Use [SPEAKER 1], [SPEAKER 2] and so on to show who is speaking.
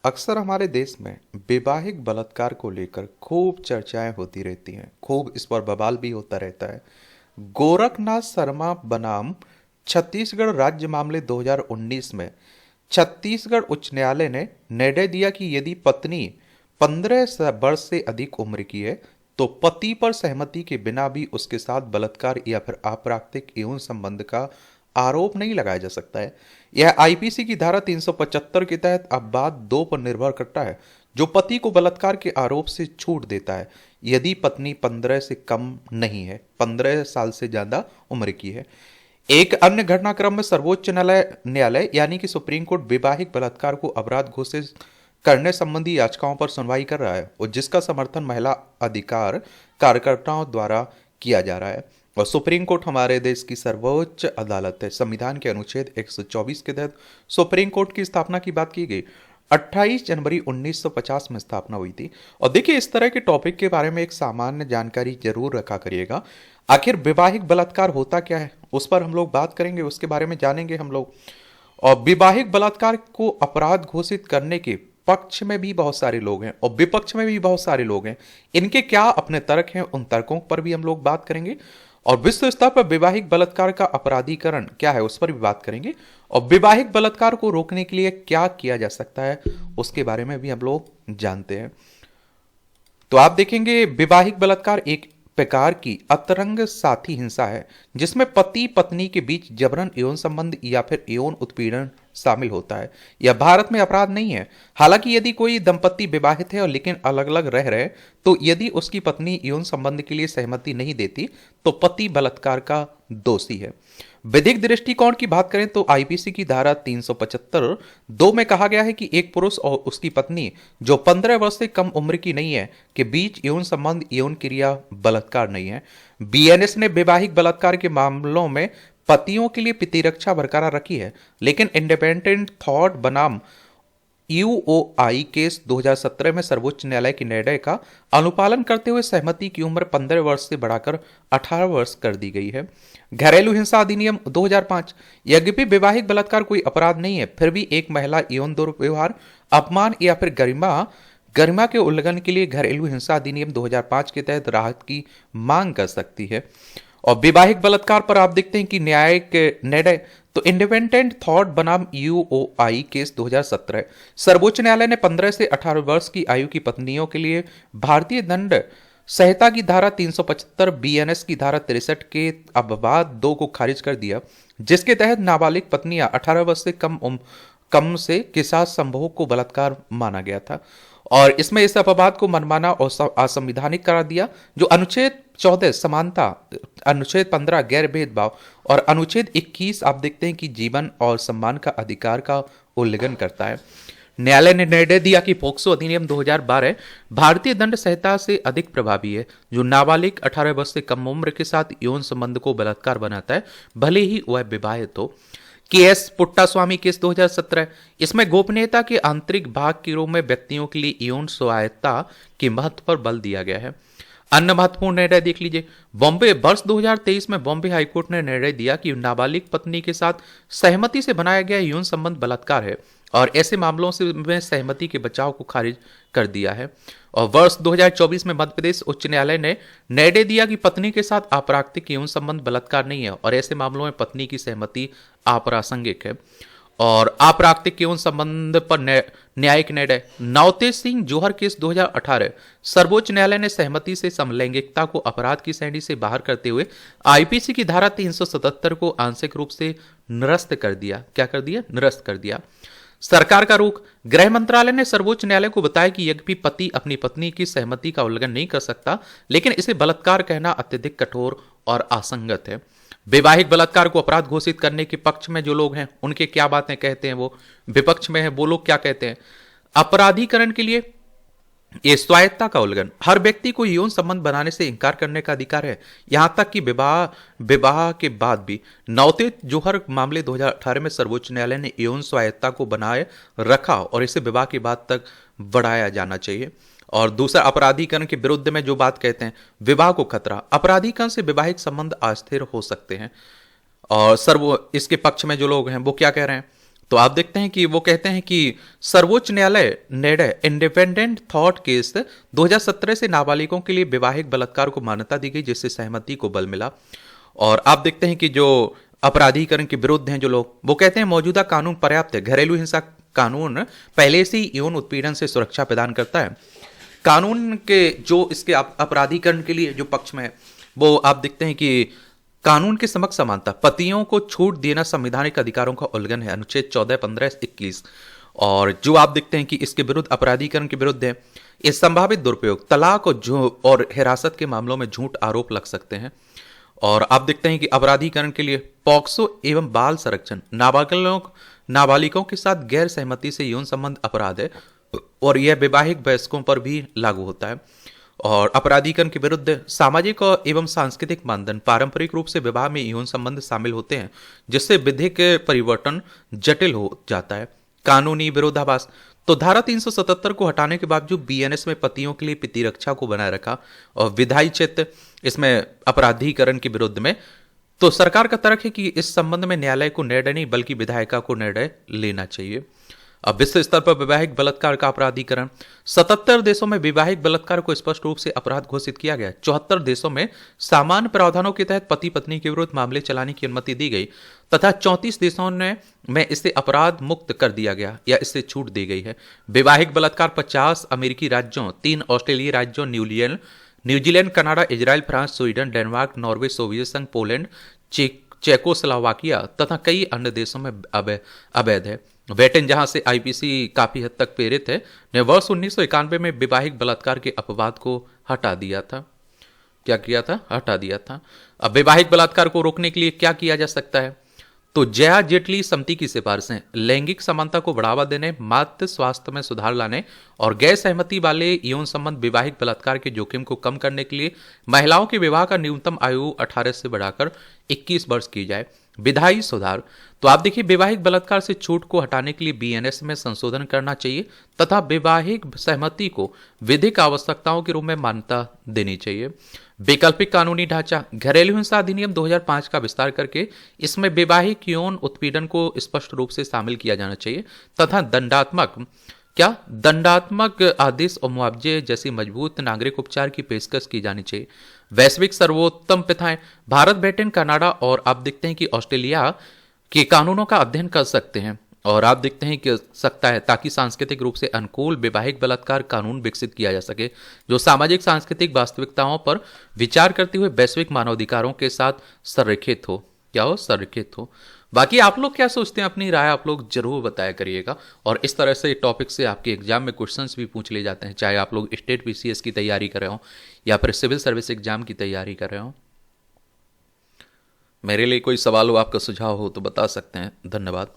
[SPEAKER 1] अक्सर हमारे देश में वैवाहिक बलात्कार को लेकर खूब चर्चाएं होती रहती हैं। खूब इस पर बवाल भी होता रहता है। गोरखनाथ शर्मा बनाम छत्तीसगढ़ राज्य मामले 2019 में छत्तीसगढ़ उच्च न्यायालय ने निर्णय दिया कि यदि पत्नी 15 वर्ष से अधिक उम्र की है तो पति पर सहमति के बिना भी उसके साथ बलात्कार या फिर अप्राकृतिक यौन संबंध का आरोप नहीं लगाया जा सकता है। यह आईपीसी की धारा 375 के तहत अपवाद 2 पर निर्भर करता है, जो पति को बलात्कार के आरोप से छूट देता है यदि पत्नी 15 से कम नहीं है, 15 साल से ज्यादा उम्र की है। एक अन्य घटनाक्रम में सर्वोच्च न्यायालय यानी कि सुप्रीम कोर्ट वैवाहिक बलात्कार को अपराध घोषित करने संबंधी याचिकाओं पर सुनवाई कर रहा है और जिसका समर्थन महिला अधिकार कार्यकर्ताओं द्वारा किया जा रहा है। और सुप्रीम कोर्ट हमारे देश की सर्वोच्च अदालत है। संविधान के अनुच्छेद 124 के तहत सुप्रीम कोर्ट की स्थापना की बात की गई। 28 जनवरी 1950 में स्थापना हुई थी। और देखिए, इस तरह के टॉपिक के बारे में एक सामान्य जानकारी जरूर रखा करिएगा। आखिर वैवाहिक बलात्कार होता क्या है, उस पर हम लोग बात करेंगे, उसके बारे में जानेंगे हम लोग। और वैवाहिक बलात्कार को अपराध घोषित करने के पक्ष में भी बहुत सारे लोग हैं और विपक्ष में भी बहुत सारे लोग हैं। इनके क्या अपने तर्क हैं, उन तर्कों पर भी हम लोग बात करेंगे। और विश्व स्तर पर वैवाहिक बलात्कार का अपराधीकरण क्या है, उस पर भी बात करेंगे। और वैवाहिक बलात्कार को रोकने के लिए क्या किया जा सकता है, उसके बारे में भी हम लोग जानते हैं। तो आप देखेंगे, वैवाहिक बलात्कार एक प्रकार की अंतरंग साथी हिंसा है जिसमें पति पत्नी के बीच जबरन यौन संबंध या फिर यौन उत्पीड़न शामिल होता है। यह भारत में अपराध नहीं है। हालांकि यदि कोई दंपति विवाहित है और लेकिन अलग अलग रह रहे, तो यदि उसकी पत्नी यौन संबंध के लिए सहमति नहीं देती तो पति बलात्कार का दोषी है। विधिक दृष्टिकोण की बात करें तो आईपीसी की धारा 375(2) में कहा गया है कि एक पुरुष और उसकी पत्नी जो 15 वर्ष से कम उम्र की नहीं है के बीच यौन संबंध यौन क्रिया बलात्कार नहीं है। बीएनएस ने वैवाहिक बलात्कार के मामलों में पतियों के लिए प्रतिरक्षा बरकरार रखी है, लेकिन इंडिपेंडेंट थॉट बनाम यूओआई केस 2017 में सर्वोच्च न्यायालय के निर्णय का अनुपालन करते हुए सहमति की उम्र 15 वर्ष से बढ़ाकर 18 वर्ष कर दी गई है। घरेलू हिंसा अधिनियम 2005, यद्यपि वैवाहिक बलात्कार कोई अपराध नहीं है, फिर भी एक महिला यौन दुर्व्यवहार, अपमान या फिर गरिमा के उल्लंघन के लिए घरेलू हिंसा अधिनियम 2005 के तहत राहत की मांग कर सकती है। और वैवाहिक बलात्कार पर आप देखते हैं कि न्यायिक निर्णय तो इंडिपेंडेंट थॉट बनाम यूओआई केस 2017, सर्वोच्च न्यायालय ने 15 से 18 वर्ष की आयु की पत्नियों के लिए भारतीय दंड संहिता की धारा 375, बीएनएस की धारा 63 के अपवाद 2 को खारिज कर दिया, जिसके तहत नाबालिग पत्नियां 18 वर्ष से कम से के साथ संभोग को बलात्कार माना गया था। और इसमें इस अपवाद को मनमाना और असंवैधानिक करार दिया, जो अनुच्छेद 14 समानता, अनुच्छेद 15 गैर भेदभाव और अनुच्छेद 21 आप देखते हैं कि जीवन और सम्मान का अधिकार का उल्लंघन करता है। न्यायालय ने निर्णय दिया कि पोक्सो अधिनियम 2012 भारतीय दंड संहिता से अधिक प्रभावी है, जो नाबालिग 18 वर्ष से कम उम्र के साथ यौन संबंध को बलात्कार बनाता है, भले ही वह विवाहित हो। केएस पुट्टास्वामी केस 2017, इसमें गोपनीयता के आंतरिक भाग के रूप में व्यक्तियों के लिए यौन स्वायत्तता के महत्व पर बल दिया गया है। अन्य महत्वपूर्ण निर्णय देख लीजिए। बॉम्बे वर्ष 2023 में बॉम्बे हाईकोर्ट ने निर्णय दिया कि नाबालिग पत्नी के साथ सहमति से बनाया गया यौन संबंध बलात्कार है और ऐसे मामलों से में सहमति के बचाव को खारिज कर दिया है। और वर्ष 2024 में मध्य प्रदेश उच्च न्यायालय ने निर्णय दिया कि पत्नी के साथ अप्राकृतिक यौन संबंध बलात्कार नहीं है और ऐसे मामलों में पत्नी की सहमति अप्रासंगिक है। और अप्राकृतिक यौन संबंध पर न्यायिक निर्णय नवतेज सिंह जोहर केस 2018, सर्वोच्च न्यायालय ने सहमति से समलैंगिकता को अपराध की श्रेणी से बाहर करते हुए आईपीसी की धारा 377 को आंशिक रूप से निरस्त कर दिया। क्या कर दिया? निरस्त कर दिया। सरकार का रुख। गृह मंत्रालय ने सर्वोच्च न्यायालय को बताया कि यद्यपि पति अपनी पत्नी की सहमति का उल्लंघन नहीं कर सकता, लेकिन इसे बलात्कार कहना अत्यधिक कठोर और असंगत है। वैवाहिक बलात्कार को अपराध घोषित करने के पक्ष में जो लोग हैं, उनके क्या बातें कहते हैं, वो विपक्ष में है, वो लोग क्या कहते हैं। अपराधीकरण के लिए ये स्वायत्तता का उल्लंघन, हर व्यक्ति को यौन संबंध बनाने से इंकार करने का अधिकार है, यहां तक कि विवाह के बाद भी। नवतेज जोहर मामले 2018 में सर्वोच्च न्यायालय ने यौन स्वायत्तता को बनाए रखा और इसे विवाह के बाद तक बढ़ाया जाना चाहिए। और दूसरा, अपराधीकरण के विरुद्ध में जो बात कहते हैं, विवाह को खतरा, अपराधीकरण से वैवाहिक संबंध अस्थिर हो सकते हैं। और इसके पक्ष में जो लोग हैं वो क्या कह रहे हैं, तो आप देखते हैं कि वो कहते हैं कि सर्वोच्च न्यायालय निर्णय इंडिपेंडेंट थॉट केस 2017 से नाबालिगों के लिए वैवाहिक बलात्कार को मान्यता दी गई, जिससे सहमति को बल मिला। और आप देखते हैं कि जो अपराधीकरण के विरुद्ध हैं जो लोग, वो कहते हैं मौजूदा कानून पर्याप्त है। घरेलू हिंसा कानून पहले से ही यौन उत्पीड़न से सुरक्षा प्रदान करता है। कानून के जो इसके अपराधीकरण के लिए जो पक्ष में है, वो आप देखते हैं कि कानून के समक्ष समानता, पतियों को छूट देना संवैधानिक अधिकारों का उल्लंघन है, अनुच्छेद 14, 15, 21। और जो आप देखते हैं कि इसके विरुद्ध अपराधीकरण के विरुद्ध है, इस संभावित दुरुपयोग, तलाक और हिरासत के मामलों में झूठ आरोप लग सकते हैं। और आप देखते हैं कि अपराधीकरण के लिए पॉक्सो एवं बाल संरक्षण, नाबालिगों के साथ गैर सहमति से यौन संबंध अपराध है और यह वैवाहिक वयस्कों पर भी लागू होता है। और अपराधीकरण के विरुद्ध सामाजिक और एवं सांस्कृतिक मानदंड, पारंपरिक रूप से विवाह में यौन संबंध शामिल होते हैं, जिससे विधिक परिवर्तन जटिल हो जाता है। कानूनी विरोधाभास, तो धारा 377 को हटाने के बावजूद बीएनएस में पतियों के लिए प्रतिरक्षा को बनाए रखा और विधायी क्षेत्र इसमें अपराधीकरण के विरुद्ध में। तो सरकार का तर्क है कि इस संबंध में न्यायालय को निर्णय नहीं बल्कि विधायिका को निर्णय लेना चाहिए। अब विश्व स्तर पर वैवाहिक बलात्कार का अपराधीकरण, 77 देशों में वैवाहिक बलात्कार को स्पष्ट रूप से अपराध घोषित किया गया। 74 देशों में सामान्य प्रावधानों के तहत पति पत्नी के विरुद्ध मामले चलाने की अनुमति दी गई तथा 34 देशों में इसे अपराध मुक्त कर दिया गया या इससे छूट दी गई है। वैवाहिक बलात्कार 50 अमेरिकी राज्यों, 3 ऑस्ट्रेलियाई राज्यों, New Zealand, Canada, Israel, France, Sweden, Denmark, Norway, Soviet संघ, पोलैंड, चेकोस्लोवाकिया तथा कई अन्य देशों में अवैध है। ब्रिटेन, जहां से आईपीसी काफी हद तक प्रेरित है, ने वर्ष 1991 में वैवाहिक बलात्कार के अपवाद को हटा दिया था। क्या किया था? हटा दिया था। अब वैवाहिक बलात्कार को रोकने के लिए क्या किया जा सकता है? तो जया जेटली समिति की सिफारिशें लैंगिक समानता को बढ़ावा देने, मातृ स्वास्थ्य में सुधार लाने और गैर सहमति वाले यौन संबंध वैवाहिक बलात्कार के जोखिम को कम करने के लिए महिलाओं के विवाह का न्यूनतम आयु 18 से बढ़ाकर 21 वर्ष की जाए। विधायी सुधार, तो आप देखिए वैवाहिक बलात्कार से छूट को हटाने के लिए बीएनएस में संशोधन करना चाहिए तथा वैवाहिक सहमति को विधिक आवश्यकताओं के रूप में मान्यता देनी चाहिए। वैकल्पिक कानूनी ढांचा, घरेलू हिंसा अधिनियम 2005 का विस्तार करके इसमें वैवाहिक यौन उत्पीड़न को स्पष्ट रूप से शामिल किया जाना चाहिए तथा दंडात्मक आदेश और मुआवजे जैसी मजबूत नागरिक उपचार की पेशकश की जानी चाहिए। वैश्विक सर्वोत्तम प्रथाएं, भारत, ब्रिटेन, कनाडा और आप देखते हैं कि ऑस्ट्रेलिया के कानूनों का अध्ययन कर सकते हैं और आप देखते हैं कि सकता है ताकि सांस्कृतिक रूप से अनुकूल वैवाहिक बलात्कार कानून विकसित किया जा सके, जो सामाजिक सांस्कृतिक वास्तविकताओं पर विचार करते हुए वैश्विक मानवाधिकारों के साथ संरेखित हो। क्या हो? संरेखित हो। बाकी आप लोग क्या सोचते हैं? अपनी राय आप लोग जरूर बताया करिएगा। और इस तरह से टॉपिक से आपके एग्जाम में क्वेश्चंस भी पूछ लिए जाते हैं, चाहे आप लोग स्टेट पीसीएस की तैयारी कर रहे हो या फिर सिविल सर्विस एग्जाम की तैयारी कर रहे हो। मेरे लिए कोई सवाल हो, आपका सुझाव हो तो बता सकते हैं। धन्यवाद।